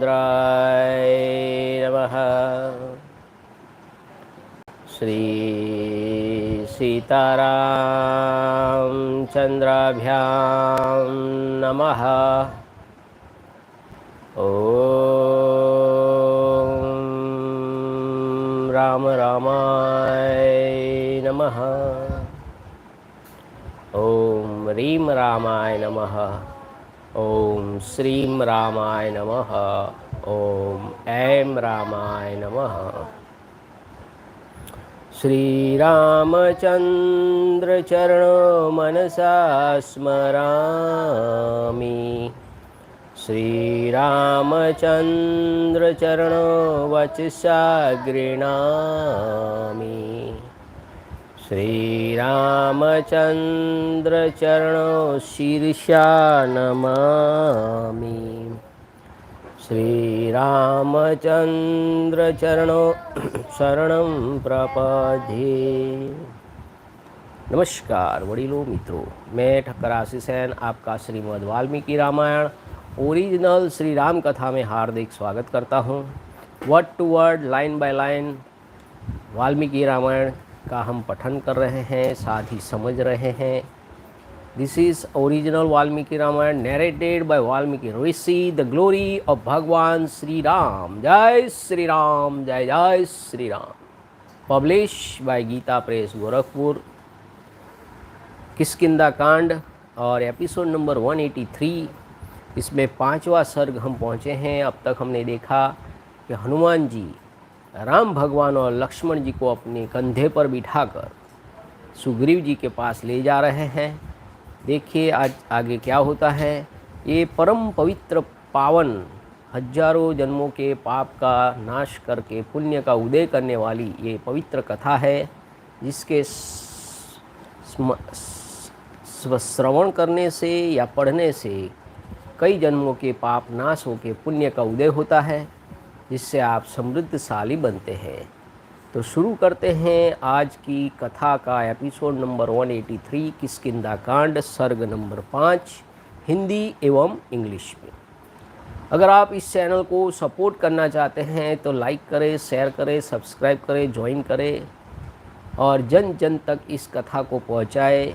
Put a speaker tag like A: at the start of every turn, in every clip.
A: रुद्राय नमः। श्री सीतारामचन्द्राभ्यां नमः। ॐ राम रामाय नमः। ॐ रीं रामाय नमः। ॐ श्रीं रामाय नमः। ॐ ऐं रामाय नमः। श्रीरामचन्द्रचरणो मनसा स्मरामि। श्रीरामचन्द्रचरणो वचसा गृह्णामि। श्रीरामचन्द्रचरणो शीर्षा नमामि। श्रीरामचन्द्रचरणो शरणं प्रपद्ये। नमस्कार वडीलों मित्रों, मैं ठक्कर आशीष आपका श्रीमद वाल्मीकि रामायण ओरिजिनल श्री राम कथा में हार्दिक स्वागत करता हूँ। Word to word, line by line Valmiki Ramayana का हम पठन कर रहे हैं, साथ ही समझ रहे हैं। This is original Valmiki Ramayan narrated by Valmiki ऋषि, द ग्लोरी ऑफ भगवान श्री राम। जय श्री राम, जय जय श्री राम। Publish by Gita Press Gorakhpur. किष्किंधाकांड और एपिसोड नंबर 183। इसमें 5वां सर्ग हम पहुँचे हैं। अब तक हमने देखा कि हनुमान जी राम भगवान और लक्ष्मण जी को अपने कंधे पर बिठाकर सुग्रीव जी के पास ले जा रहे हैं। देखिए आज आगे क्या होता है। ये परम पवित्र पावन हजारों जन्मों के पाप का नाश करके पुण्य का उदय करने वाली ये पवित्र कथा है, जिसके श्रवण करने से या पढ़ने से कई जन्मों के पाप नाश होकर पुण्य का उदय होता है, जिससे आप समृद्धशाली बनते हैं। तो शुरू करते हैं आज की कथा का एपिसोड नंबर 183, किष्किंधाकांड, सर्ग नंबर 5, हिंदी एवं इंग्लिश में। अगर आप इस चैनल को सपोर्ट करना चाहते हैं तो लाइक करें, शेयर करें, सब्सक्राइब करें, ज्वाइन करें और जन जन तक इस कथा को पहुंचाएं।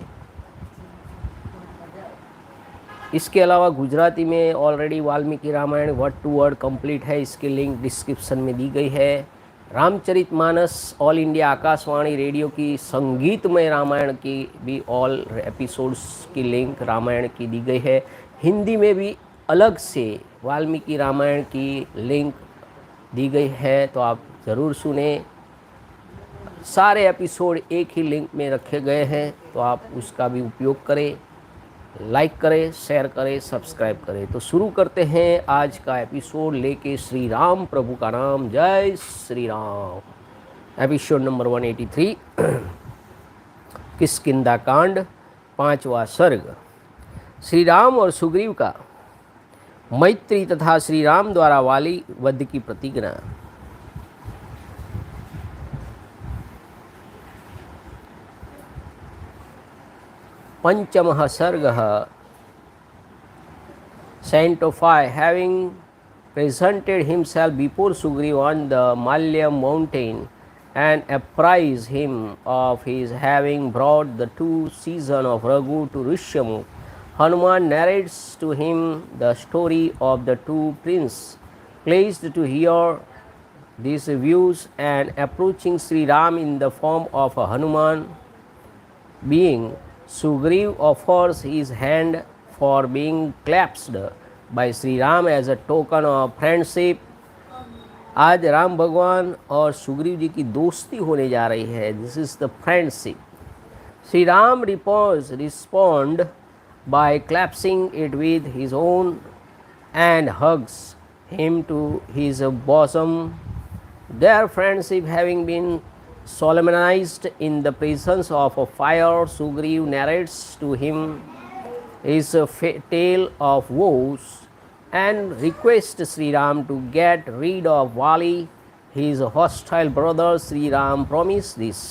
A: इसके अलावा गुजराती में already Valmiki Ramayana word to word complete है, इसकी लिंक डिस्क्रिप्शन में दी गई है। Ramcharitmanas all India Akashvani radio की संगीतमय रामायण की भी ऑल एपिसोड्स की लिंक रामायण की दी गई है। हिंदी में भी अलग से वाल्मीकि रामायण की लिंक दी गई है, तो आप ज़रूर सुने। सारे एपिसोड एक ही लिंक में रखे गए हैं, तो आप उसका भी उपयोग करें। लाइक करें, शेयर करें, सब्सक्राइब करें। तो शुरू करते हैं आज का एपिसोड लेके श्री राम प्रभु का नाम। जय श्री राम। एपिसोड नंबर 183, किष्किंधाकांड, 5वां सर्ग। श्री राम और सुग्रीव का मैत्री तथा श्री राम द्वारा वाली वध की प्रतिज्ञा। पंचमः सर्गः। Canto 5, having presented himself before Sugriva on the Malya mountain and apprised him of his having brought the 2 seasons of Raghu to Rishyamukh, Hanuman narrates to him the story of the 2 princes. Pleased to hear these views and approaching Sri Ram in the form of a Hanuman being, Sugriv offers his hand for being clasped by Sri Ram as a token of friendship. आज राम भगवान और सुग्रीव जी की दोस्ती होने जा रही है। This is the friendship. Shri Ram respond by clasping it with his own and hugs him to his bosom. Their friendship having been solemnized in the presence of a fire, Sugriv narrates to him his tale of woes and requests Sri Ram to get rid of Vali, his hostile brother. Sri Ram promised this.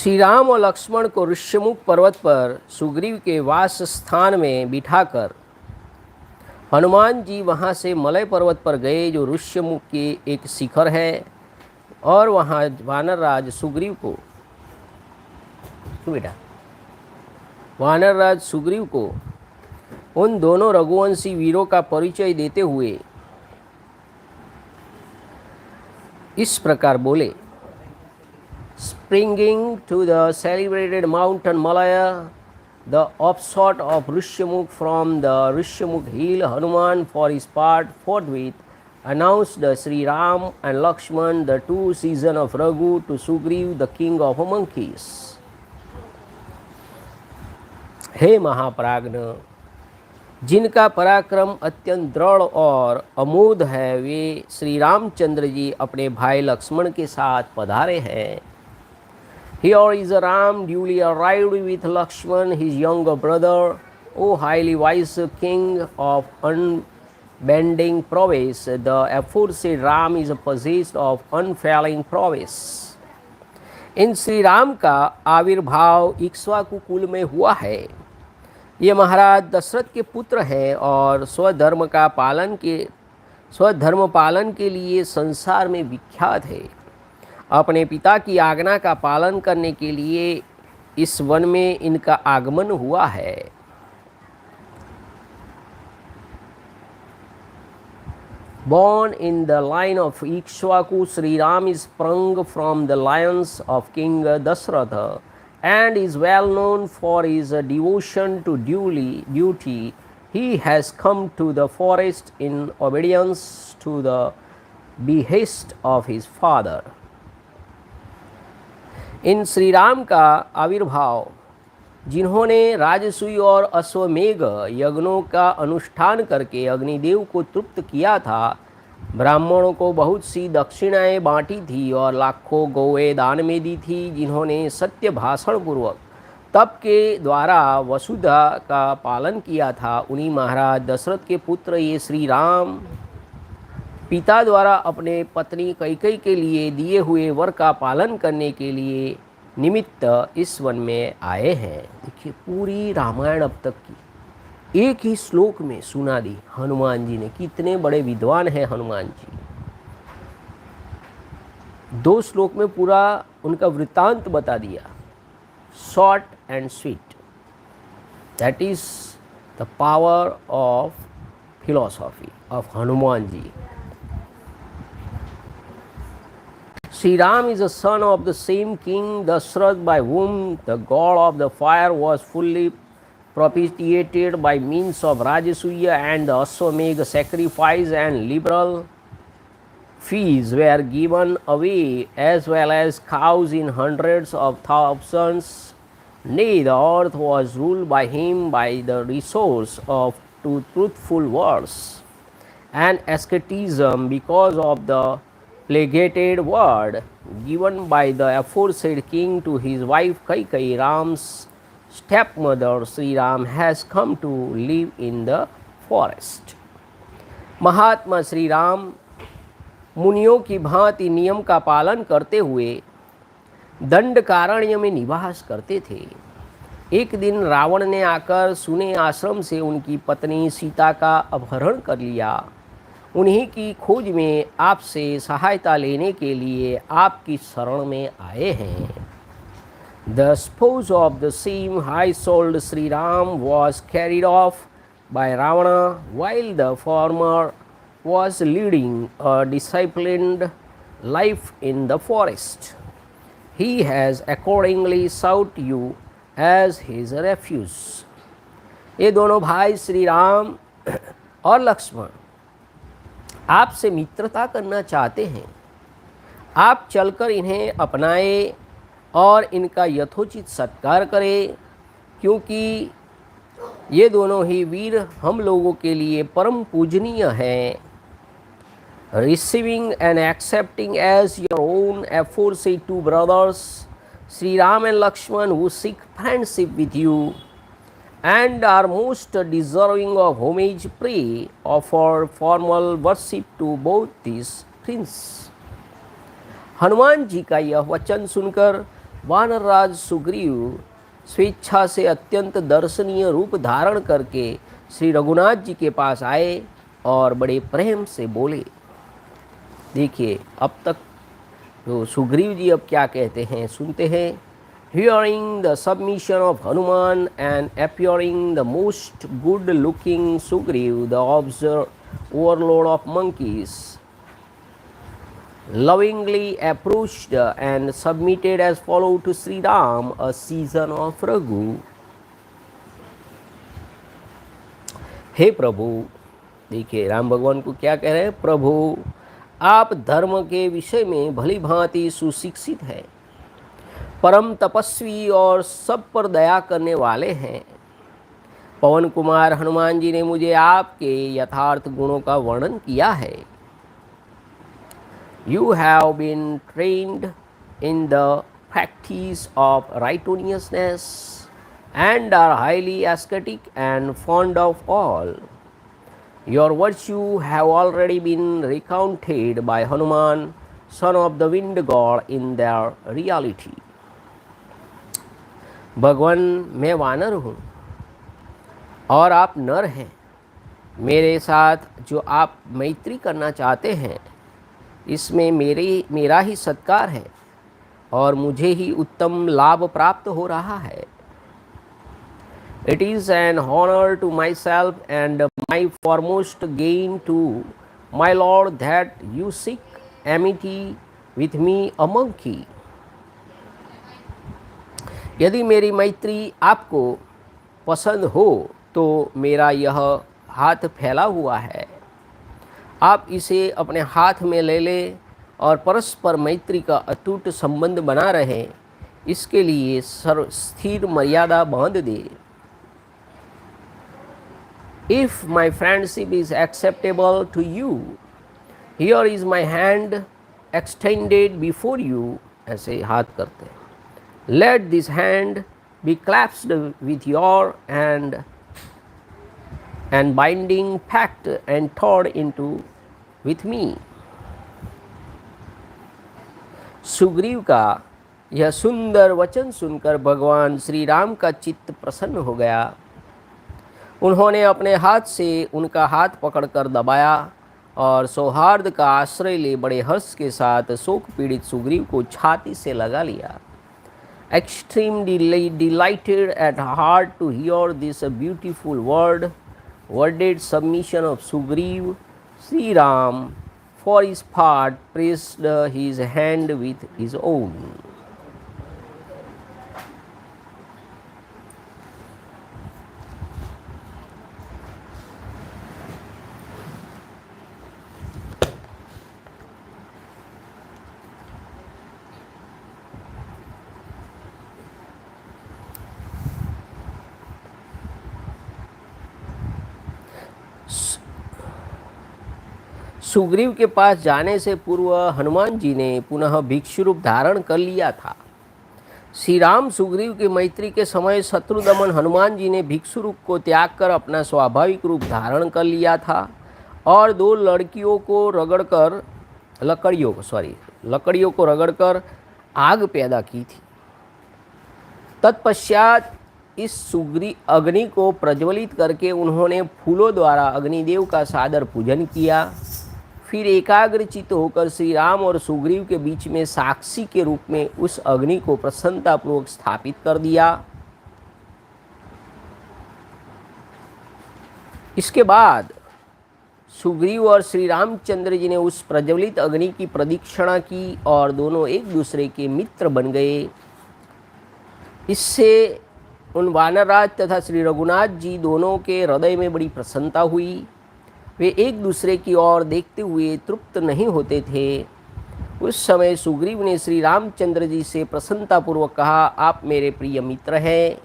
A: Shri Ram और लक्ष्मण को ऋष्यमुख पर्वत पर सुग्रीव के वास स्थान में बिठाकर हनुमान जी वहाँ से मलय पर्वत पर गए, जो ऋष्यमुख के एक शिखर है, और वहाँ वानर राज सुग्रीव को बेटा वानर राज सुग्रीव को उन दोनों रघुवंशी वीरों का परिचय देते हुए इस प्रकार बोले। Springing to the celebrated mountain Malaya, the offshoot of Rishyamukh from the Rishyamukh hill, Hanuman for his part forthwith announced the Shri Ram and Lakshman, the two seasons of Raghu, to Sugriv, the king of monkeys. हे महाप्राज्ञ, जिनका पराक्रम अत्यंत दृढ़ और अमोघ है, वे श्री रामचंद्र जी अपने भाई लक्ष्मण के साथ पधारे हैं। Here is Ram duly arrived with Lakshman, his younger brother. O highly wise king of unbending prowess, the aforesaid Ram is possessed of unfailing prowess. इन श्री राम का आविर्भाव इक्ष्वाकु कुल में हुआ है। ये महाराज दशरथ के पुत्र हैं और स्वधर्म पालन के लिए संसार में विख्यात है। अपने पिता की आज्ञा का पालन करने के लिए इस वन में इनका आगमन हुआ है। Born in the line of Ikshvaku, Sri Ram is sprung from the lions of King Dasharatha and is well known for his devotion to duty. He has come to the forest in obedience to the behest of his father. इन श्री राम का आविर्भाव, जिन्होंने राजसूय और अश्वमेघ यज्ञों का अनुष्ठान करके अग्निदेव को तृप्त किया था, ब्राह्मणों को बहुत सी दक्षिणाएं बांटी थी और लाखों गौएं दान में दी थी, जिन्होंने सत्य भाषण पूर्वक तप के द्वारा वसुधा का पालन किया था, उन्हीं महाराज दशरथ के पुत्र ये श्री राम पिता द्वारा अपने पत्नी कैकेयी के लिए दिए हुए वर का पालन करने के लिए निमित्त इस वन में आए हैं। देखिए, पूरी रामायण अब तक की एक ही श्लोक में सुना दी हनुमान जी ने। कितने बड़े विद्वान हैं हनुमान जी। 2 श्लोक में पूरा उनका वृत्तांत बता दिया, short and sweet. That is the power of philosophy of Hanuman ji. Sri Ram is a son of the same king Dashrath, by whom the god of the fire was fully propitiated by means of Rajasuya and the Ashwamedha sacrifice, and liberal fees were given away, as well as cows in hundreds of thousands. Nay, the earth was ruled by him by the resource of two truthful words and asceticism, because of the plegated word given by the aforesaid king to his wife Kaikeyi, Ram's stepmother. Sri Ram has come to live in the forest. महात्मा श्री राम मुनियों की भांति नियम का पालन करते हुए दंडकारण्य में निवास करते थे। एक दिन रावण ने आकर सुने आश्रम से उनकी पत्नी सीता का अपहरण कर लिया। उन्हीं की खोज में आपसे सहायता लेने के लिए आपकी शरण में आए हैं। The spouse of the same high-souled Sri Ram was carried off by Ravana, while the former was leading a disciplined life in the forest. He has accordingly sought you as his refuge. ये दोनों भाई श्री राम और लक्ष्मण आपसे मित्रता करना चाहते हैं। आप चलकर इन्हें अपनाएं और इनका यथोचित सत्कार करें, क्योंकि ये दोनों ही वीर हम लोगों के लिए परम पूजनीय हैं। Receiving and accepting as your own aforesaid 2 brothers, Sri Ram and Lakshman, who seek friendship with you and are most deserving of homage, pray offer formal worship to both these princes. Hanuman ji का यह वचन सुनकर वानरराज सुग्रीव स्वेच्छा से अत्यंत दर्शनीय रूप धारण करके श्री रघुनाथ जी के पास आए और बड़े प्रेम से बोले। देखिए अब तक तो सुग्रीव जी अब क्या कहते हैं, सुनते हैं। Hearing the submission of Hanuman and appearing the most good looking Sugriv, the overlord of monkeys, lovingly approached and submitted as follow to Shri Ram, a season of Raghu. हे प्रभु, देखिए राम भगवान को क्या कह रहे हैं, प्रभु आप धर्म के विषय में भली भांति सुशिक्षित हैं, परम तपस्वी और सब पर दया करने वाले हैं। पवन कुमार हनुमान जी ने मुझे आपके यथार्थ गुणों का वर्णन किया है। You have been trained in the practice of righteousness and are highly ascetic and fond of all. Your virtue have already been recounted by Hanuman, son of the wind god, in their reality. भगवान मैं वानर हूँ और आप नर हैं। मेरे साथ जो आप मैत्री करना चाहते हैं इसमें मेरा ही सत्कार है और मुझे ही उत्तम लाभ प्राप्त हो रहा है। It is an honor to myself and my foremost gain to my lord that you seek amity with me a monkey. यदि मेरी मैत्री आपको पसंद हो तो मेरा यह हाथ फैला हुआ है, आप इसे अपने हाथ में ले लें और परस्पर मैत्री का अटूट संबंध बना रहे, इसके लिए स्थिर मर्यादा बांध दे। If my friendship is acceptable to you, here is my hand extended before you, ऐसे हाथ करते हैं। Let this hand be clasped with your and binding pact and thawed into with me. Sugriva का यह सुंदर वचन सुनकर भगवान श्री राम का चित्त प्रसन्न हो गया। उन्होंने अपने हाथ से उनका हाथ पकड़कर दबाया और सौहार्द का आश्रय ले बड़े हर्ष के साथ शोक पीड़ित सुग्रीव को छाती से लगा लिया। Extremely delighted at heart to hear this beautiful worded submission of Sugriv, Shri Ram for his part pressed his hand with his own. Sugriva के पास जाने से पूर्व हनुमान जी ने पुनः भिक्षु रूप धारण कर लिया था। श्री राम सुग्रीव की मैत्री के समय शत्रुदमन हनुमान जी ने भिक्षु रूप को त्याग कर अपना स्वाभाविक रूप धारण कर लिया था और दो लकड़ियों को रगड़कर आग पैदा की थी। तत्पश्चात इस सुग्रीव अग्नि को प्रज्वलित करके उन्होंने फूलों द्वारा अग्निदेव का सादर पूजन किया। फिर एकाग्रचित्त होकर श्री राम और सुग्रीव के बीच में साक्षी के रूप में उस अग्नि को प्रसन्नतापूर्वक स्थापित कर दिया। इसके बाद सुग्रीव और श्री रामचंद्र जी ने उस प्रज्वलित अग्नि की प्रदक्षिणा की और दोनों एक दूसरे के मित्र बन गए। इससे उन वानरराज तथा श्री रघुनाथ जी दोनों के हृदय में बड़ी प्रसन्नता हुई। वे एक दूसरे की ओर देखते हुए तृप्त नहीं होते थे। उस समय सुग्रीव ने श्री रामचंद्र जी से प्रसन्नतापूर्वक कहा, आप मेरे प्रिय मित्र हैं,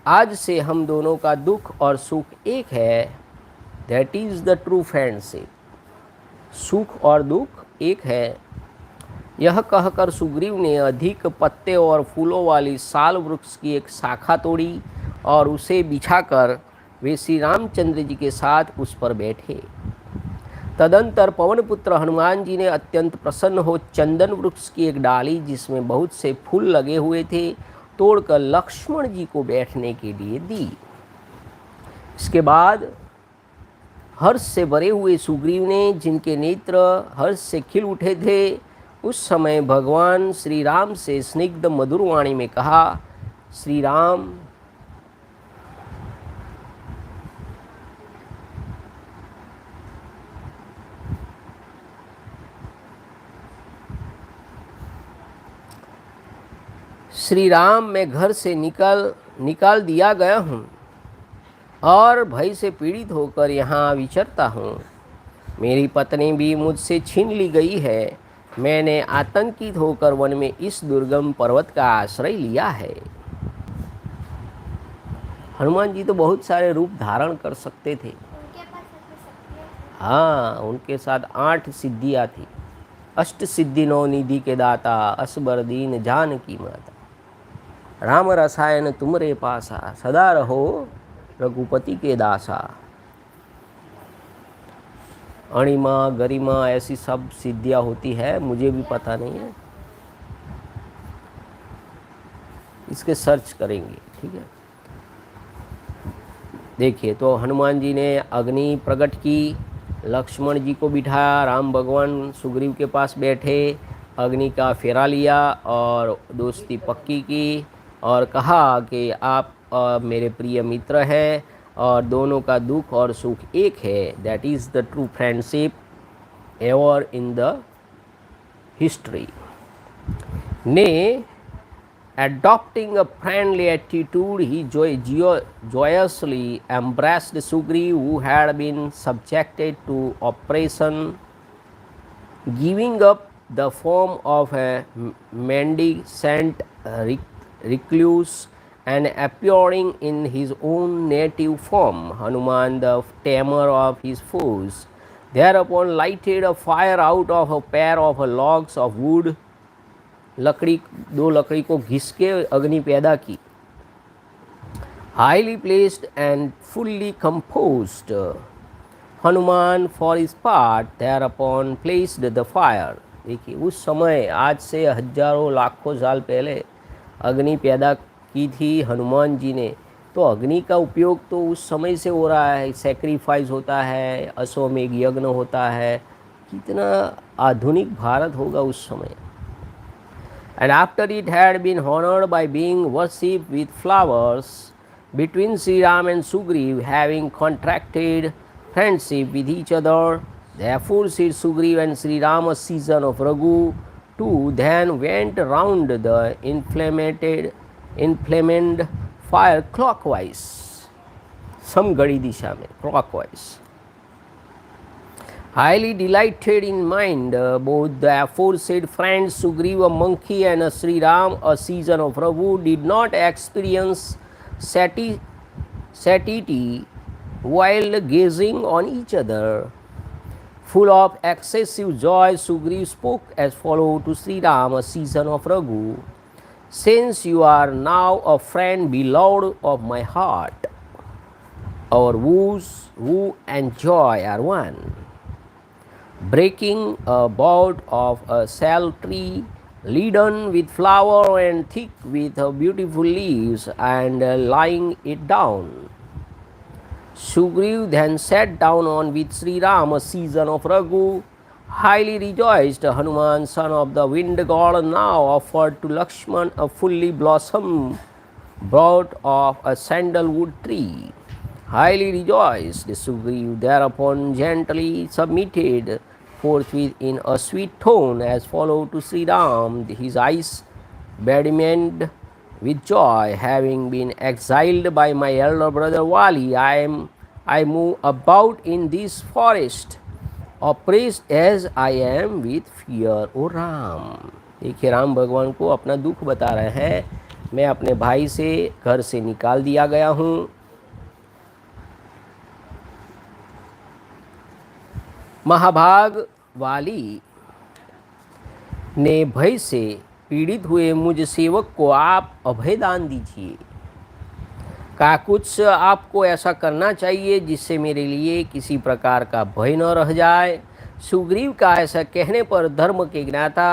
A: आज से हम दोनों का दुख और सुख एक है। That is the true friendship. सुख और दुख एक है। यह कहकर सुग्रीव ने अधिक पत्ते और फूलों वाली साल वृक्ष की एक शाखा तोड़ी और उसे बिछाकर वे श्री रामचंद्र जी के साथ उस पर बैठे। तदंतर पवनपुत्र हनुमान जी ने अत्यंत प्रसन्न हो चंदन वृक्ष की एक डाली जिसमें बहुत से फूल लगे हुए थे तोड़कर लक्ष्मण जी को बैठने के लिए दी। इसके बाद हर्ष से भरे हुए सुग्रीव ने, जिनके नेत्र हर्ष से खिल उठे थे, उस समय भगवान श्री राम से स्निग्ध मधुर वाणी में कहा, श्री राम, श्री राम, मैं घर से निकाल दिया गया हूँ और भय से पीड़ित होकर यहाँ विचरता हूँ। मेरी पत्नी भी मुझसे छीन ली गई है। मैंने आतंकित होकर वन में इस दुर्गम पर्वत का आश्रय लिया है। हनुमान जी तो बहुत सारे रूप धारण कर सकते थे। हाँ, उनके साथ 8 सिद्धियाँ थी। अष्ट सिद्धि 9 निधि के दाता, असबर दीन जानकी माता। राम रसायन तुमरे पासा, सदा रहो रघुपति के दासा। अणिमा गरिमा ऐसी सब सिद्धियाँ होती है, मुझे भी पता नहीं है, इसके सर्च करेंगे, ठीक है। देखिए, तो हनुमान जी ने अग्नि प्रकट की, लक्ष्मण जी को बिठाया, राम भगवान सुग्रीव के पास बैठे, अग्नि का फेरा लिया और दोस्ती पक्की की और कहा कि आप मेरे प्रिय मित्र हैं और दोनों का दुख और सुख एक है। That is the true friendship ever in the history. ने adopting a friendly attitude, he joyously embraced Sugriv, who had been subjected to oppression, giving up the form of a mendicant recluse and appearing in his own native form, Hanuman, the tamer of his foes, thereupon lighted a fire out of a pair of logs of wood. दो लकड़ी को घिस के अग्नि पैदा की। Highly placed and fully composed, Hanuman for his part there upon placed the fire. देखिए, उस समय आज से हजारों लाखों साल पहले अग्नि पैदा की थी हनुमान जी ने। तो अग्नि का उपयोग तो उस समय से हो रहा है, सेक्रीफाइस होता है, अश्वमेघ यज्ञ होता है। कितना आधुनिक भारत होगा उस समय। And after it had been honored by being worshipped with flowers, between Shri Ram and Sugriv having contracted friendship with each other, therefore Shri Sugriv and Shri Rama, season of Raghu, too then went round the inflamed fire clockwise, समगड़ी दिशा में, clockwise. Highly delighted in mind, both the aforesaid friends Sugriva, a monkey, and Shri Ram, a season of Raghu, did not experience satiety while gazing on each other. Full of excessive joy, Sugriv spoke as follows to Shri Ram, a season of Raghu: since you are now a friend beloved of my heart, our woo and joy are one. Breaking a bough of a sal tree, laden with flower and thick with beautiful leaves, and lying it down, Sugriv then sat down on with Shri Ram, a season of Raghu. Highly rejoiced, Hanuman, son of the wind god, now offered to Lakshman a fully blossomed bough of a sandalwood tree. Highly rejoiced, Sugriv thereupon gently submitted forthwith in a sweet tone as follows to Shri Ram, his eyes bedimming with joy: having been exiled by my elder brother Vali, I move about in this forest, oppressed as I am with fear, O Ram. देखिए, राम भगवान को अपना दुख बता रहे हैं। मैं अपने भाई से घर से निकाल दिया गया हूँ। महाभाग वाली ने भय से पीड़ित हुए मुझ सेवक को आप अभय दान दीजिए। काकुत्स आपको ऐसा करना चाहिए जिससे मेरे लिए किसी प्रकार का भय न रह जाए। सुग्रीव का ऐसा कहने पर धर्म के ज्ञाता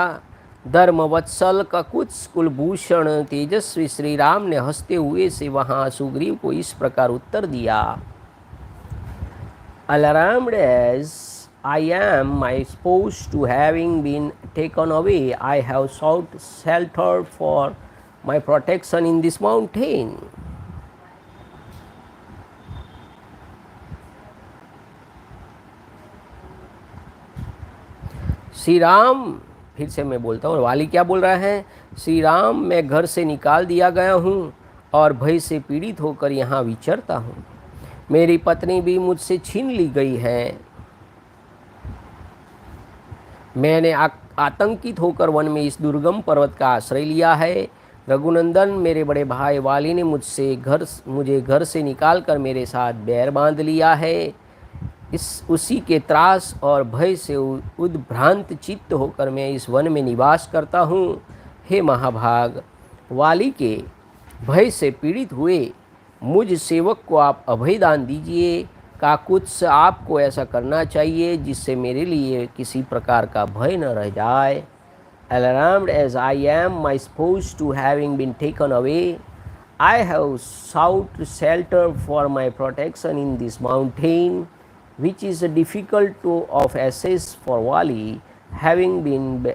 A: धर्मवत्सल काकुत्स कुलभूषण तेजस्वी श्री राम ने हंसते हुए से वहाँ सुग्रीव को इस प्रकार उत्तर दिया। Alarmed as I am, my spouse to having been taken away, I have sought shelter for my protection in this mountain. Shri Ram, फिर से मैं बोलता हूँ, वाली क्या बोल रहा है? श्री राम, मैं घर से निकाल दिया गया हूँ और भय से पीड़ित होकर यहाँ विचरता हूँ। मेरी पत्नी भी मुझसे छीन ली गई है। मैंने आतंकित होकर वन में इस दुर्गम पर्वत का आश्रय लिया है। रघुनंदन, मेरे बड़े भाई वाली ने मुझे घर से निकालकर मेरे साथ बैर बांध लिया है। उसी के त्रास और भय से उद्भ्रांत चित्त होकर मैं इस वन में निवास करता हूँ। हे महाभाग, वाली के भय से पीड़ित हुए मुझ सेवक को आप अभयदान दीजिए। काकुत्स आपको ऐसा करना चाहिए जिससे मेरे लिए किसी प्रकार का भय न रह जाए। Alarmed as I am, my spouse to having been taken away, I have sought shelter for my protection in this mountain, which is difficult of access for Vali, having been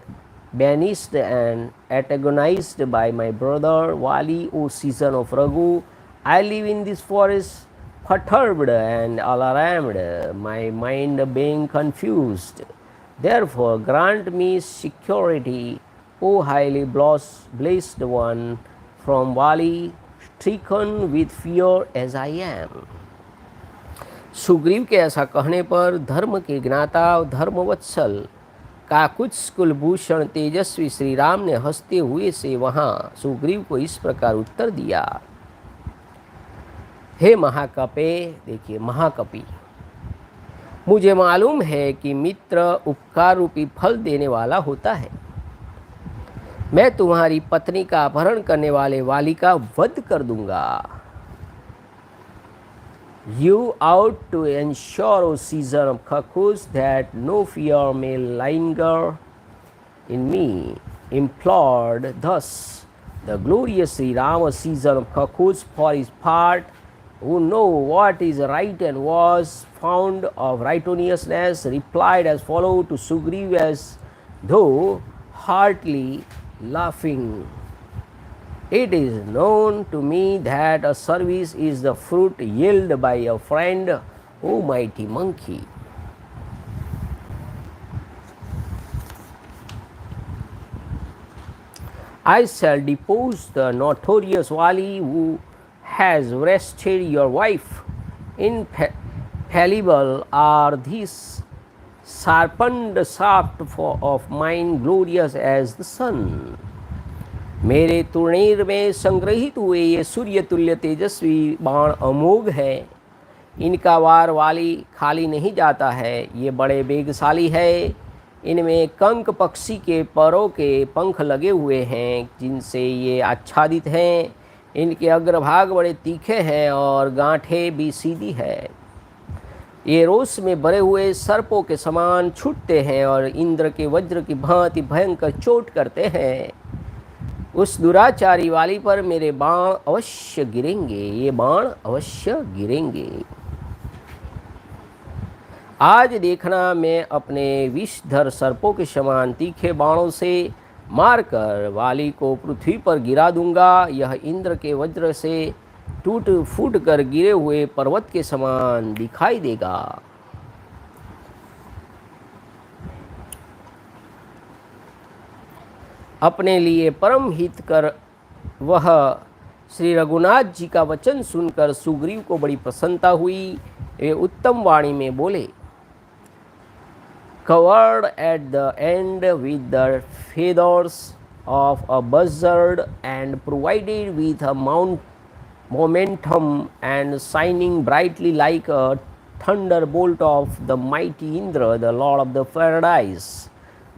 A: banished and antagonized by my brother Vali, O season of Raghu. I live in this forest, perturbed and alarmed, my mind being confused. Therefore, grant me security, O highly blessed one, from Vali, stricken with fear as I am. Sugriva के ऐसा कहने पर धर्म के ज्ञाता धर्मवत्सल काकुत्स कुलभूषण तेजस्वी श्री राम ने हंसते हुए से वहाँ सुग्रीव को इस प्रकार उत्तर दिया। हे महाकपे, देखिए महाकपि, मुझे मालूम है कि मित्र उपकार रूपी फल देने वाला होता है। मैं तुम्हारी पत्नी का अपहरण करने वाले वाली का वध कर दूंगा। You ought to ensure, O season of Kakus, that no fear may linger in me. Implored thus, the glorious Sri Rama, season of Kakus, for his part, who know what is right and was found of righteousness, replied as follows to Sugriva, as though heartily laughing. It is known to me that a service is the fruit yielded by a friend, O mighty monkey. I shall depose the notorious Vali who has wrested your wife. Infallible are these sharpened shaft of mine, glorious as the sun. मेरे तुर्णीर में संग्रहित हुए ये सूर्य तुल्य तेजस्वी बाण अमोघ है। इनका वार वाली खाली नहीं जाता है। ये बड़े वेगशाली है। इनमें कंक पक्षी के परों के पंख लगे हुए हैं जिनसे ये आच्छादित हैं। इनके अग्रभाग बड़े तीखे हैं और गांठें भी सीधी है। ये रोष में भरे हुए सर्पों के समान छूटते हैं और इंद्र के वज्र की भांति भयंकर चोट करते हैं। उस दुराचारी वाली पर मेरे बाण अवश्य गिरेंगे, ये बाण अवश्य गिरेंगे। आज देखना, मैं अपने विषधर सर्पों के समान तीखे बाणों से मारकर वाली को पृथ्वी पर गिरा दूंगा। यह इंद्र के वज्र से टूट फूट कर गिरे हुए पर्वत के समान दिखाई देगा। अपने लिए परम हित कर वह श्री रघुनाथ जी का वचन सुनकर सुग्रीव को बड़ी प्रसन्नता हुई। वे उत्तम वाणी में बोले, covered at the end with the feathers of a buzzard and provided with a momentum and shining brightly like a thunderbolt of the mighty Indra, the Lord of the Paradise.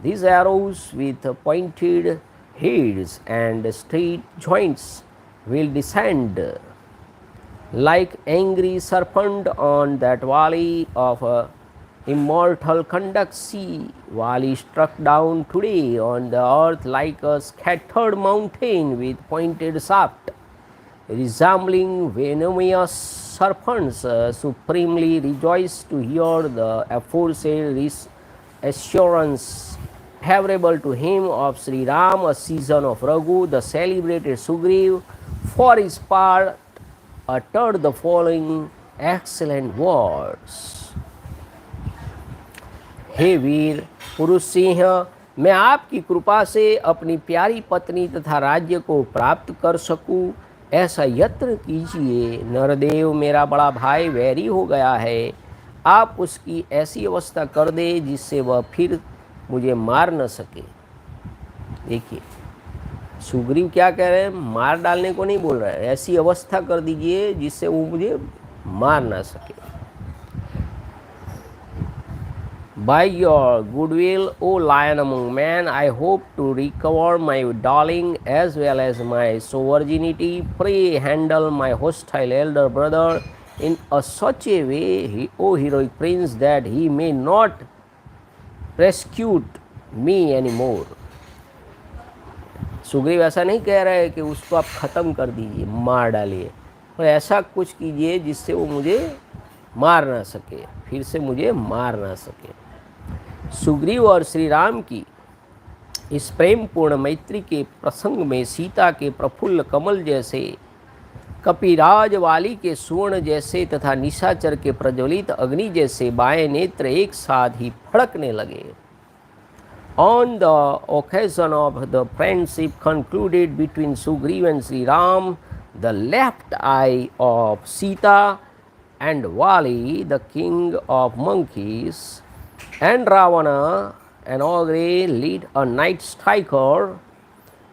A: These arrows with pointed heads and straight joints will descend like angry serpent on that valley of immortal conduct sea. Valley struck down today on the earth like a scattered mountain with pointed shaft, resembling venomous serpents. Supremely rejoiced to hear the aforesaid assurance favorable to him of Shri Ram, a season of Raghu. The celebrated Sugriva, for his part, uttered the following excellent words. हे वीर पुरुष सिंह, मैं आपकी कृपा से अपनी प्यारी पत्नी तथा राज्य को प्राप्त कर सकूं, ऐसा यत्न कीजिए। नरदेव मेरा बड़ा भाई वैरी हो गया है, आप उसकी ऐसी अवस्था कर दे जिससे वह फिर मुझे मार न सके। देखिए सुग्रीव क्या कह रहे हैं, मार डालने को नहीं बोल रहा है, ऐसी अवस्था कर दीजिए जिससे वो मुझे मार ना सके। By your goodwill, O lion among men, I hope to recover my darling as well as my sovereignty. Pray handle my hostile elder brother in such a way, O heroic prince, that he may not persecute me anymore. Sugriva ऐसा नहीं कह रहा है कि उसको आप ख़त्म कर दीजिए, मार डालिए, और ऐसा कुछ कीजिए जिससे वो मुझे मार ना सके, फिर से मुझे मार ना सके। सुग्रीव और श्री राम की इस प्रेम पूर्ण मैत्री के प्रसंग में सीता के प्रफुल्ल कमल जैसे, कपिराज वाली के सुवर्ण जैसे तथा निशाचर के प्रज्वलित अग्नि जैसे बाएं नेत्र एक साथ ही फड़कने लगे। On the occasion of the friendship concluded between Sugriva and Shri Ram, the left eye of Sita and Vali, the king of monkeys, and Ravana and ogre lead a night striker,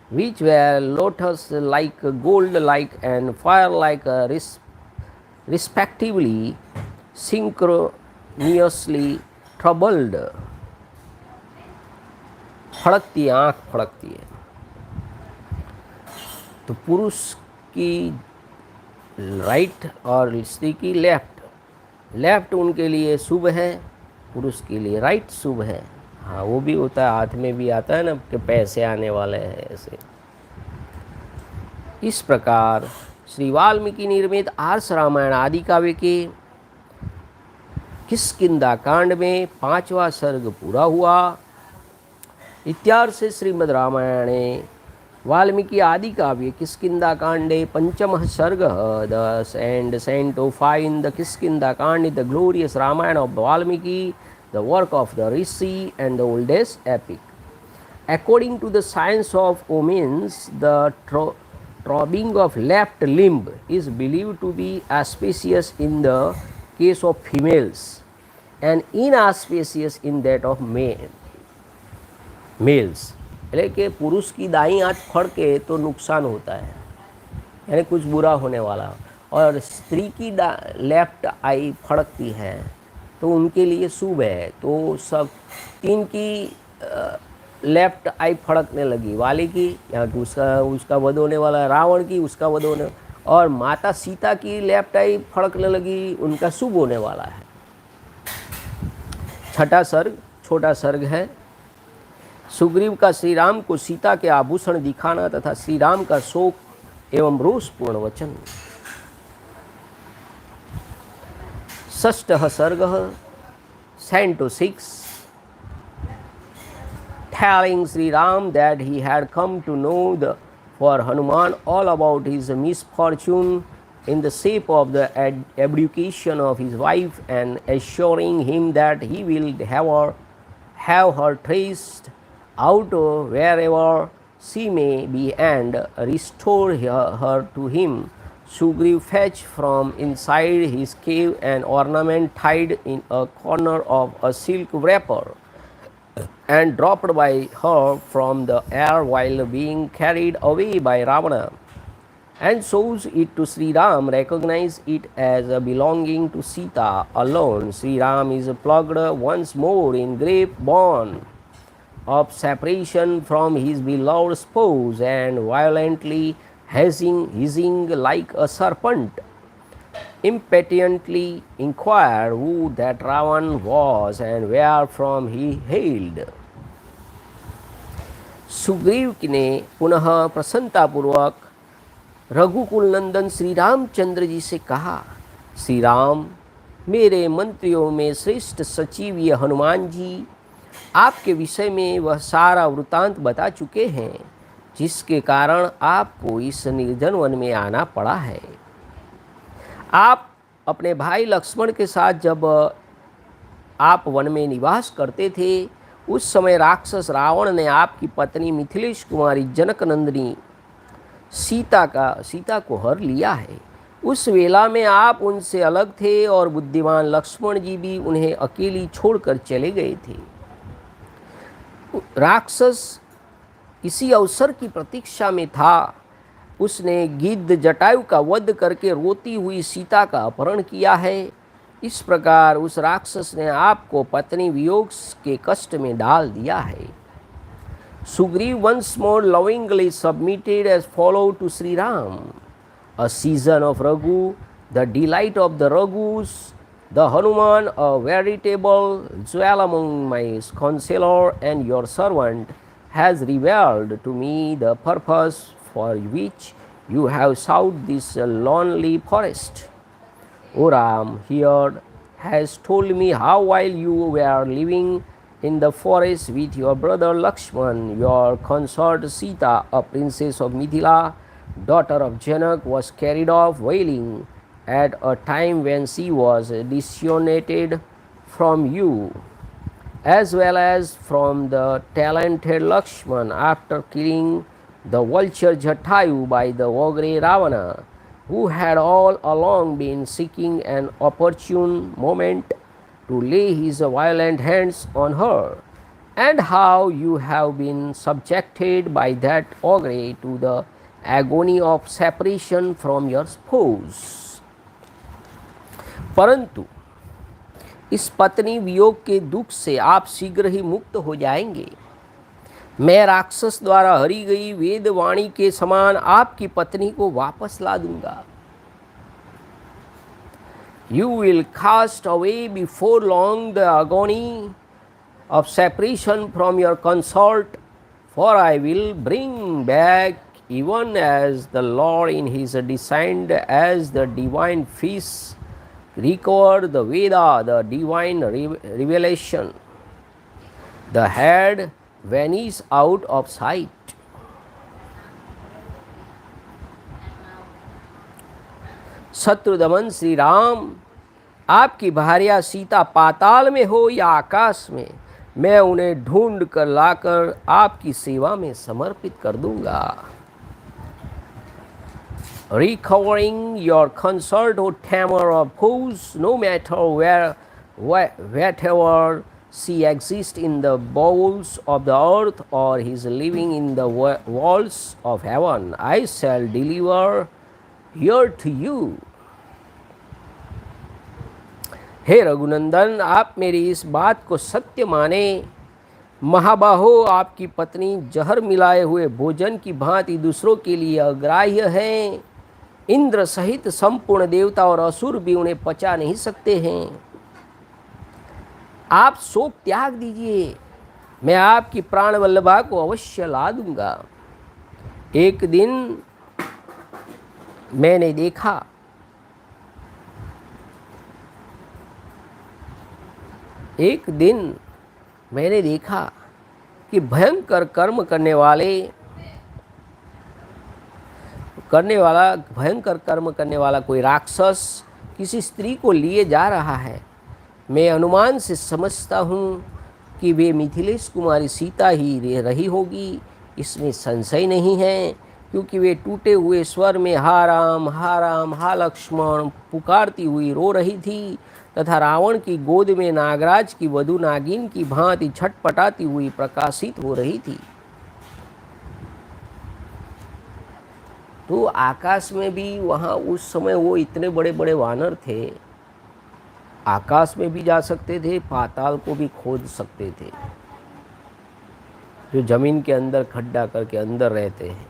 A: which were lotus like, gold like, and fire like, respectively, synchronously troubled. फड़कती आँख फड़कती है। तो पुरुष की right और स्त्री की left, left उनके लिए शुभ है, पुरुष के लिए राइट शुभ है। हाँ वो भी होता है, हाथ में भी आता है ना कि पैसे आने वाले हैं ऐसे। इस प्रकार श्री वाल्मीकि निर्मित आर्ष रामायण आदि काव्य के किष्किंधा कांड में 5वां सर्ग पूरा हुआ। इत्यार्षे श्रीमद् रामायणे वाल्मीकि आदि काव्ये किष्किन्धाकाण्डे पंचमः सर्गः। Thus ends Canto 5 in the Kiskindhakanda, the glorious Ramayana of Valmiki, the work of the Rishi and the oldest epic. According to the science of omens, the throbbing of left limb is believed to be auspicious in the case of females and inauspicious in that of males. એટલે કે પુરુષ की दाई आँख फड़के तो नुकसान होता है, यानी कुछ बुरा होने वाला, और स्त्री की लेफ्ट आई फड़कती है तो उनके लिए शुभ है। तो सब तीन की लेफ्ट आई फड़कने लगी, वाली की यहाँ की उसका वध होने वाला है, रावण की उसका वध होने, और माता सीता की लेफ्ट आई फड़कने लगी, उनका शुभ होने वाला है। छठा सर्ग छोटा सर्ग है। सुग्रीव का श्री राम को सीता के आभूषण दिखाना तथा श्री राम का शोक एवं रोषपूर्ण वचन। षष्ठः सर्गः Canto 6, telling Sri Ram that he had come to know for Hanuman all about his misfortune in the shape of the abdication of his wife, and assuring him that he will have her traced out wherever she may be and restore her to him. Sugriva fetched from inside his cave an ornament tied in a corner of a silk wrapper and dropped by her from the air while being carried away by Ravana, and shows it to Sri Ram, recognize it as belonging to Sita alone. Sri Ram is plugged once more in great bond of separation from his beloved spouse, and violently hissing like a serpent, impatiently inquired who that Ravan was and where from he hailed. Sugriva ने पुनः प्रसन्नतापूर्वक रघुकुल नंदन श्री रामचंद्र जी से कहा, श्री राम, मेरे मंत्रियों में श्रेष्ठ सचिव ये हनुमान जी आपके विषय में वह सारा वृत्तांत बता चुके हैं जिसके कारण आपको इस निर्जन वन में आना पड़ा है। आप अपने भाई लक्ष्मण के साथ जब आप वन में निवास करते थे उस समय राक्षस रावण ने आपकी पत्नी मिथिलेश कुमारी जनक नंदिनी सीता को हर लिया है। उस वेला में आप उनसे अलग थे और बुद्धिमान लक्ष्मण जी भी उन्हें अकेली छोड़कर चले गए थे। राक्षस इसी अवसर की प्रतीक्षा में था। उसने गिद्ध जटायु का वध करके रोती हुई सीता का अपहरण किया है। इस प्रकार उस राक्षस ने आपको पत्नी वियोग के कष्ट में डाल दिया है। Sugriva once more lovingly submitted as followed to Shri Ram. A season of Raghu, the delight of the Raghus, the Hanuman, a veritable jewel among my counselor, and your servant has revealed to me the purpose for which you have sought this lonely forest. O Ram, here has told me how while you were living in the forest with your brother Lakshman, your consort Sita, a princess of Mithila, daughter of Janak, was carried off wailing at a time when she was disunited from you, as well as from the talented Lakshman after killing the vulture Jatayu by the ogre Ravana, who had all along been seeking an opportune moment to lay his violent hands on her, and how you have been subjected by that ogre to the agony of separation from your spouse. परंतु इस पत्नी वियोग के दुख से आप शीघ्र ही मुक्त हो जाएंगे। मैं राक्षस द्वारा हरी गई वेद वाणी के समान आपकी पत्नी को वापस ला दूंगा। You will cast away before long the agony of separation from your consort, for I will bring back, even as the Lord in his descent as the divine fish recovered the Veda, the divine revelation. The head vanished out of sight. शत्रुदमन Shri Ram, आपकी भार्या सीता पाताल में हो या आकाश में, मैं उन्हें ढूंढ कर लाकर आपकी सेवा में समर्पित कर दूंगा। Recovering your consort, O tamer of foes, no matter wherever she exists in the bowels of the earth or is living in the walls of heaven, I shall deliver here to you. हे रघुनंदन, आप मेरी इस बात को सत्य माने। महाबाहो, आपकी पत्नी जहर मिलाए हुए भोजन की भांति दूसरों के लिए अग्राह्य है। इंद्र सहित संपूर्ण देवता और असुर भी उन्हें पचा नहीं सकते हैं। आप शोक त्याग दीजिए, मैं आपकी प्राण वल्लभा को अवश्य ला दूंगा। एक दिन मैंने देखा कि भयंकर कर्म करने वाला कोई राक्षस किसी स्त्री को लिए जा रहा है। मैं अनुमान से समझता हूँ कि वे मिथिलेश कुमारी सीता ही रही होगी, इसमें संशय नहीं है, क्योंकि वे टूटे हुए स्वर में हा राम हा लक्ष्मण पुकारती हुई रो रही थी तथा रावण की गोद में नागराज की वधु नागिन की भांति छटपटाती हुई प्रकाशित हो रही थी। तो आकाश में भी वहाँ उस समय वो इतने बड़े बड़े वानर थे, आकाश में भी जा सकते थे, पाताल को भी खोद सकते थे, जो जमीन के अंदर खड्डा करके अंदर रहते हैं।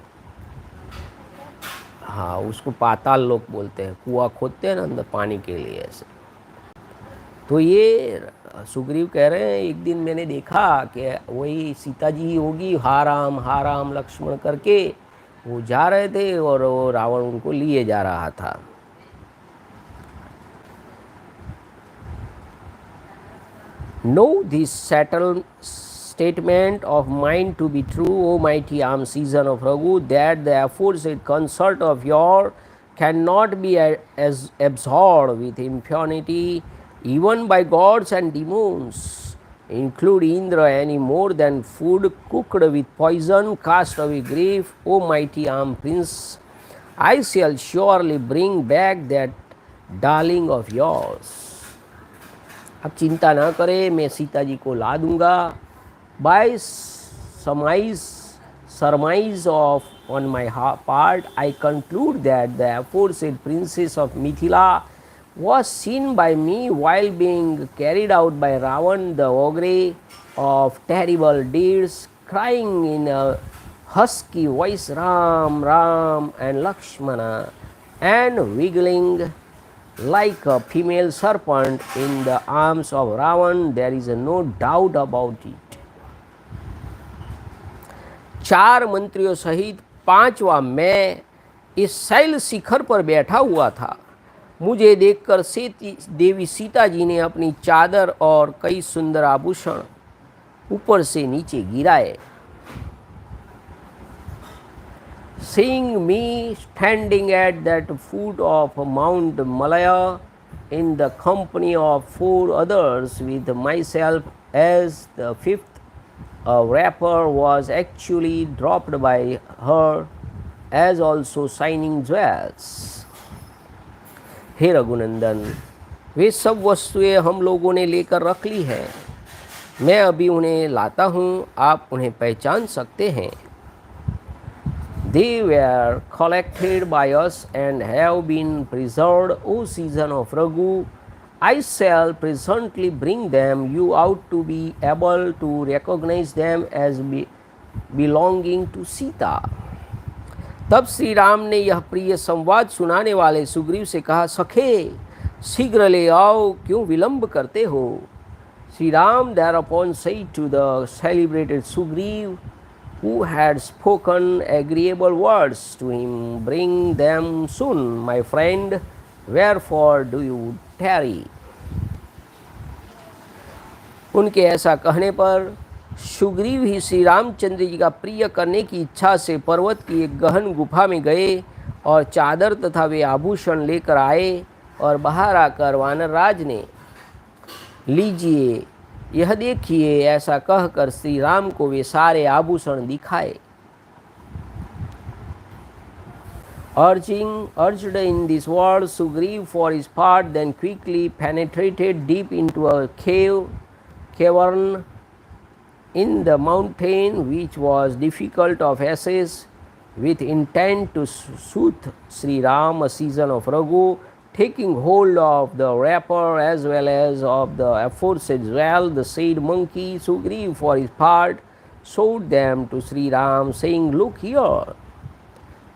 A: हाँ, उसको पाताल लोक बोलते हैं, कुआं खोदते हैं ना अंदर पानी के लिए ऐसे। तो ये सुग्रीव कह रहे हैं एक दिन मैंने देखा कि वही सीता जी ही होगी, हा राम लक्ष्मण करके वो जा रहे थे और वो रावण उनको लिए जा रहा था। Know this settled statement of mine to be true, O mighty armed season of Raghu, that the aforesaid consort of yours cannot be as absorbed with impunity even by gods and demons, include Indra, any more than food cooked with poison, cast away grief, O mighty armed prince. I shall surely bring back that darling of yours. अब चिंता ना करें, मैं सीता जी को ला दूंगा। By surmise of on my part, I conclude that the aforesaid princess of Mithila was seen by me while being carried out by Ravan, the ogre of terrible deeds, crying in a husky voice, Ram, Ram, and Lakshmana, and wiggling like a female serpent in the arms of Ravan. There is no doubt about it. 4 मंत्रियों सहित 5वां मैं इस शैल शिखर पर बैठा हुआ था। मुझे देखकर देवी सीता जी ने अपनी चादर और कई सुंदर आभूषण ऊपर से नीचे गिराए। Seeing me standing at that foot of Mount Malaya in the company of 4 others, with myself as the 5th, a wrapper was actually dropped by her, as also shining jewels. हे रघुनंदन, वे सब वस्तुएं हम लोगों ने लेकर रख ली हैं। मैं अभी उन्हें लाता हूँ, आप उन्हें पहचान सकते हैं। They were collected by us and have been preserved, O season of Raghu. I shall presently bring them you out to be able to recognize them as belonging to Sita. तब श्री राम ने यह प्रिय संवाद सुनाने वाले सुग्रीव से कहा, सखे शीघ्र ले आओ, क्यों विलंब करते हो। Shri Ram thereupon said to the celebrated Sugriv, who had spoken agreeable words to him, bring them soon, my friend, wherefore do you tarry. उनके ऐसा कहने पर सुग्रीव ही श्री रामचंद्र जी का प्रिय करने की इच्छा से पर्वत की एक गहन गुफा में गए और चादर तथा वे आभूषण लेकर आए और बाहर आकर वानरराज ने, लीजिए, यह देखिए, ऐसा कहकर श्री राम को वे सारे आभूषण दिखाए। Urged in this word, Sugriv for his part then quickly penetrated deep into a cavern in the mountain, which was difficult of access, with intent to soothe Shri Rama, season of Raghu, taking hold of the wrapper as well as of the aforesaid jewel. The said monkey Sugriv for his part showed them to Shri Ram, saying, look here.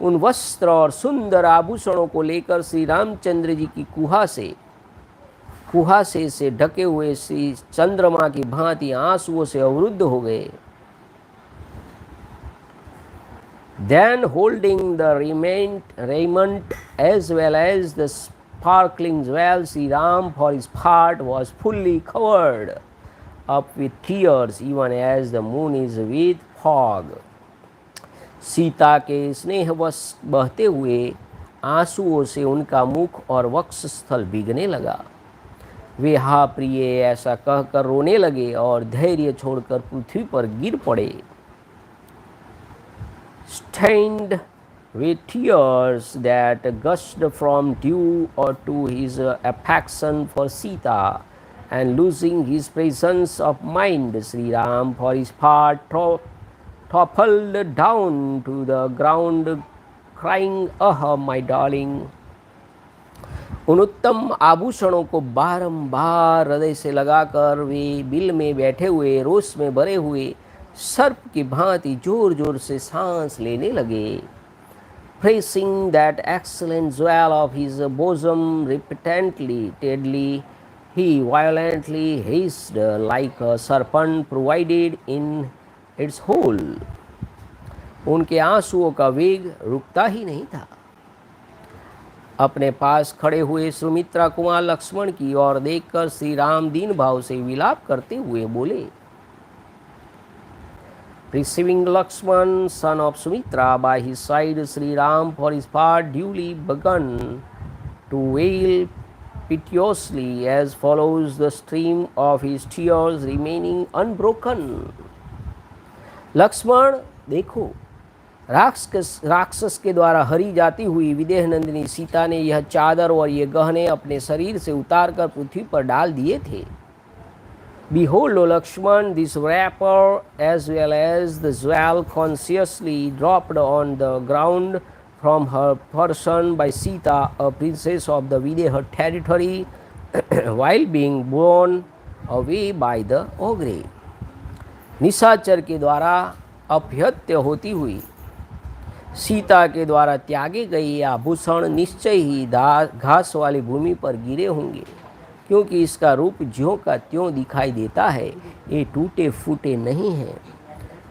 A: उन वस्त्र और सुंदर आभूषणों को लेकर श्री रामचंद्र जी की कुहासे से ढके हुए श्री चंद्रमा की भांति आंसुओं से अवरुद्ध हो गए। Then holding the raiment as well as the sparkling jewels, Sri Ram for his part was fully covered up with tears, even as the moon is with fog. Sita के स्नेहवश बहते हुए आंसुओं से उनका मुख और वक्षस्थल भीगने लगा। वे हा प्रिय ऐसा कहकर रोने लगे और धैर्य छोड़कर पृथ्वी पर गिर पड़े। Stained with tears that gushed from due or to his affection for Sita, and losing his presence of mind, Sri Ram for his part toppled down to the ground, crying, "Ah, my darling!" उन उत्तम आभूषणों को बारंबार हृदय से लगाकर way bill में बैठे हुए रोष में भरे हुए सर्प की भांति जोर जोर से सांस लेने लगे। pressing that excellent jewel of his bosom repeatedly, he violently hissed like a serpent provided in its hole. उनके आंसुओं का वेग रुकता ही नहीं था। अपने पास खड़े हुए सुमित्रा कुमार लक्ष्मण की ओर देखकर श्री राम दीन भाव से विलाप करते हुए बोले। Receiving Lakshman, son of Sumitra, by his side, Shri Ram, for his part, duly begun to wail piteously as follows, the stream of his tears remaining unbroken. Lakshman देखो, राक्षस के द्वारा हरी जाती हुई विदेह नंदिनी सीता ने यह चादर और ये गहने अपने शरीर से उतारकर पृथ्वी पर डाल दिए थे। Behold, O Lakshman, this wrapper as well as the jewel consciously dropped on the ground from her person by Sita, a princess of the Videha territory, while being borne away by the ogre. निशाचर के द्वारा अपहत्य होती हुई सीता के द्वारा त्यागे गए ये आभूषण निश्चय ही घास वाली भूमि पर गिरे होंगे, क्योंकि इसका रूप ज्यों का त्यों दिखाई देता है, ये टूटे फूटे नहीं हैं।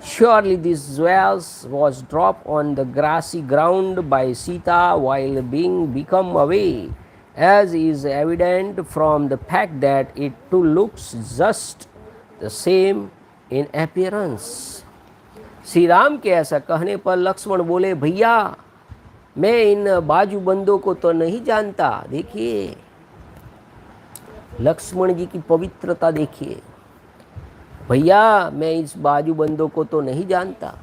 A: Surely this jewels was dropped on the grassy ground by Sita while being become away, as is evident from the fact that it too looks just the same in appearance. Shri Ram के ऐसा कहने पर लक्ष्मण बोले, भैया मैं इन बाजूबंदों को तो नहीं जानता। देखिए लक्ष्मण जी की पवित्रता देखिए। भैया मैं इस बाजूबंदों को तो नहीं जानता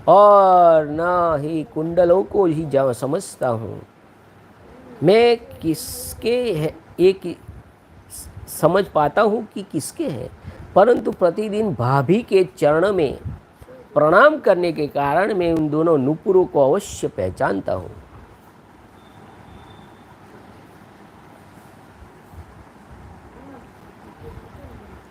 A: और न ही कुंडलों को ही समझता हूँ। मैं किसके है एक समझ पाता हूँ कि किसके हैं, परंतु प्रतिदिन भाभी के चरण में प्रणाम करने के कारण मैं उन दोनों नुपुरों को अवश्य पहचानता हूँ।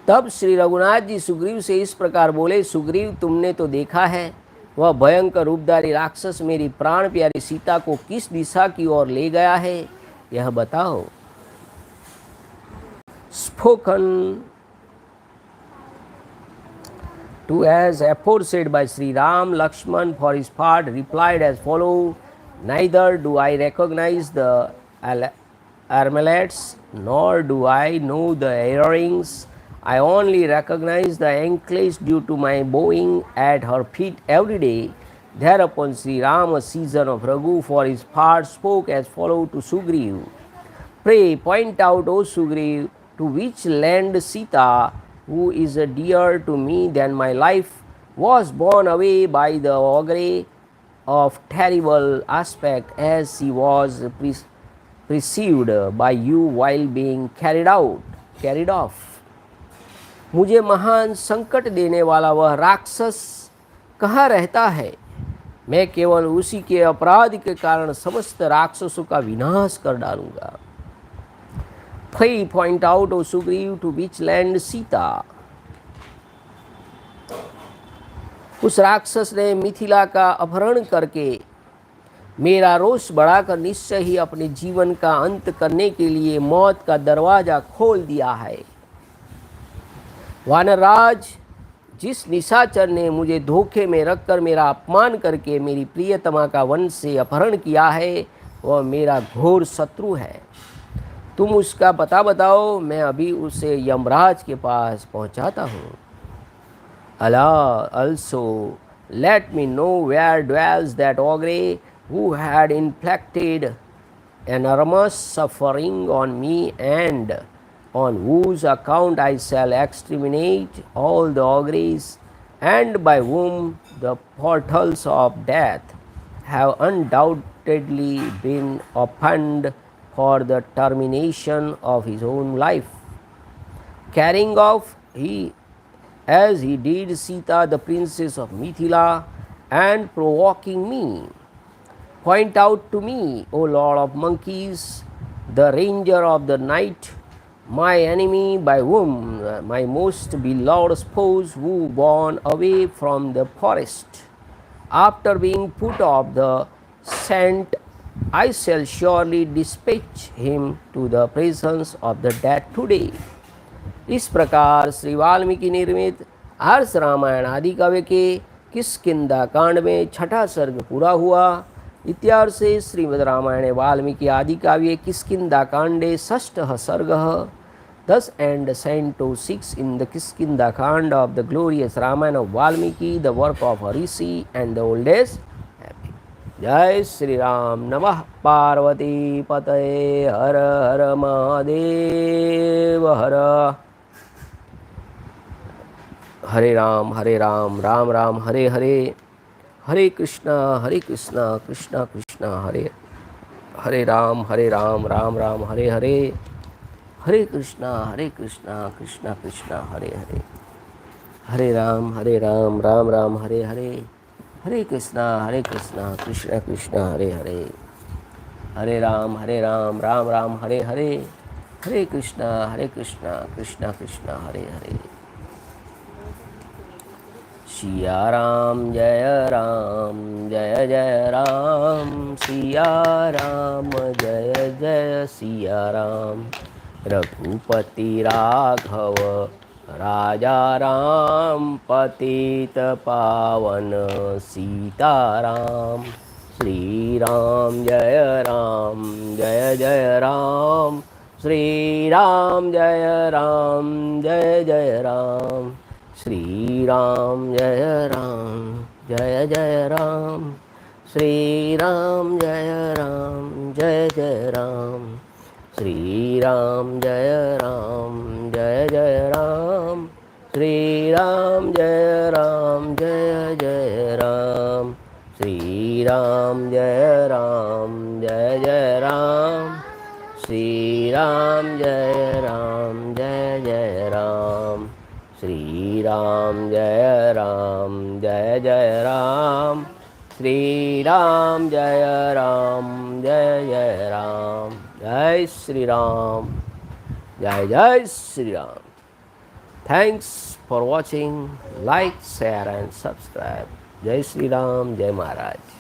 A: तब श्री रघुनाथ जी सुग्रीव से इस प्रकार बोले, सुग्रीव तुमने तो देखा है वह भयंकर रूपधारी राक्षस मेरी प्राण प्यारी सीता को किस दिशा की ओर ले गया है, यह बताओ। Spoken to as aforesaid by Sri Ram, Lakshman for his part replied as follows, neither do I recognize the armlets, nor do I know the earrings. I only recognize the anklets due to my bowing at her feet every day. Thereupon Sri Ram, a season of Raghu, for his part spoke as follows to Sugriv. Pray point out, O Sugriv, to which land Sita, who is dearer to me than my life, was borne away by the ogre of terrible aspect, as she was perceived by you while being carried off. मुझे महान संकट देने वाला वह राक्षस कहाँ रहता है? मैं केवल उसी के अपराध के कारण समस्त राक्षसों का विनाश कर डालूंगा। Pray point out, O Sugriv, to which land Sita. उस राक्षस ने मिथिला का अपहरण करके मेरा रोष बढ़ाकर निश्चय ही अपने जीवन का अंत करने के लिए मौत का दरवाजा खोल दिया है। वानरराज, जिस निशाचर ने मुझे धोखे में रखकर मेरा अपमान करके मेरी प्रियतमा का वन से अपहरण किया है, वह मेरा घोर शत्रु है। तुम उसका पता बताओ, मैं अभी उसे यमराज के पास पहुंचाता हूँ। Also let me know where dwells that ogre who had inflicted enormous suffering on me, and on whose account I shall exterminate all the ogres, and by whom the portals of death have undoubtedly been opened for the termination of his own life, carrying off as he did Sita, the princess of Mithila, and provoking me. Point out to me, O Lord of monkeys, the ranger of the night, my enemy, by whom my most beloved spouse, who born away from the forest, after being put off the sent, I shall surely dispatch him to the presence of the dead today. इस प्रकार श्री वाल्मीकि निर्मित हर्ष रामायण आदि काव्य के किष्किंधा कांड में छठा सर्ग पूरा हुआ। इत्यार्षे श्रीमद् रामायणे वाल्मीकि आदि काव्ये किष्किंधा कांडे षष्ठः सर्गः। Thus end Canto 6 in the Kiskindhakanda of the glorious Ramayana of Valmiki, the work of a rishi and the oldest happy. Jai Shri Ram. Namah Parvati Pataye. Har Har Mahadev Har. Hare Ram, Ram Ram, Hare Hare. Hare Krishna, Krishna Krishna, Hare Hare Ram, Ram Ram, Hare Hare. Hare Krishna, Krishna Krishna, Hare Hare. Hare Ram, Ram Ram, Hare Hare. Hare Krishna, Krishna Krishna, Hare Hare. Hare Ram, Ram Ram, Hare Hare. Hare Krishna, Krishna Krishna, Hare Hare. Siya Ram, Jaya Ram, Jaya Jaya Ram. Siya Ram, Jaya Jaya Siya Ram. Raghupati Raghav राजा राम पतित पावन सीताराम। श्री राम जय राम, जय जय राम। श्री राम जय राम, जय जय राम। श्री राम जय राम, जय जय राम। श्री राम जय राम, जय जय राम। श्री राम जय राम, जय जय राम। श्री राम जय राम, जय जय राम। श्री राम जय राम, जय जय राम। श्री राम जय राम, जय जय राम। श्री राम जय राम, जय जय राम। श्री राम जय राम, जय जय राम। जय श्री राम, जय जय Shri Ram. Thanks for watching. Like, share and subscribe. जय श्री राम, जय महाराज।